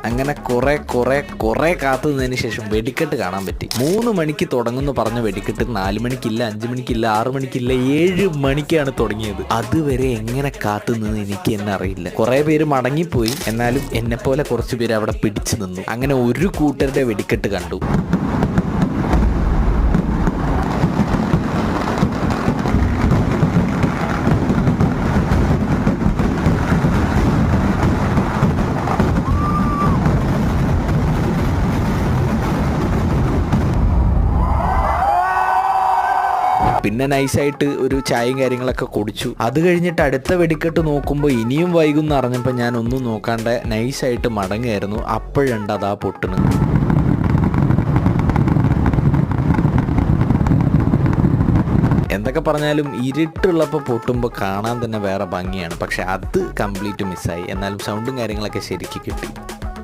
അങ്ങനെ കുറെ കാത്തുനിന്നതിന് ശേഷം വെടിക്കെട്ട് കാണാൻ പറ്റി. 3 മണിക്ക് തുടങ്ങുന്നു പറഞ്ഞ വെടിക്കെട്ട് 4 മണിക്കില്ല, 5 മണിക്കില്ല, 6 മണിക്കില്ല, 7 മണിക്കാണ് തുടങ്ങിയത്. അതുവരെ എങ്ങനെ കാത്തുനിന്ന് എനിക്ക് തന്നെ അറിയില്ല. കുറെ പേര് മടങ്ങിപ്പോയി, എന്നാലും എന്നെ പോലെ കുറച്ച് പേര് അവിടെ പിടിച്ചു നിന്നു. അങ്ങനെ ഒരു കൂട്ടരുടെ വെടിക്കെട്ട് കണ്ടു. പിന്നെ നൈസായിട്ട് ഒരു ചായയും കാര്യങ്ങളൊക്കെ കുടിച്ചു. അത് കഴിഞ്ഞിട്ട് അടുത്ത വെടിക്കെട്ട് നോക്കുമ്പോൾ ഇനിയും വൈകും അറിഞ്ഞപ്പോൾ ഞാൻ ഒന്നും നോക്കാണ്ട് നൈസായിട്ട് മടങ്ങുമായിരുന്നു. അപ്പോഴുണ്ട് അതാ പൊട്ടണ്. എന്തൊക്കെ പറഞ്ഞാലും ഇരുട്ടുള്ളപ്പോൾ പൊട്ടുമ്പോൾ കാണാൻ തന്നെ വേറെ ഭംഗിയാണ്. പക്ഷെ അത് കംപ്ലീറ്റ് മിസ്സായി. എന്നാലും സൗണ്ടും കാര്യങ്ങളൊക്കെ ശരിക്കും കിട്ടി.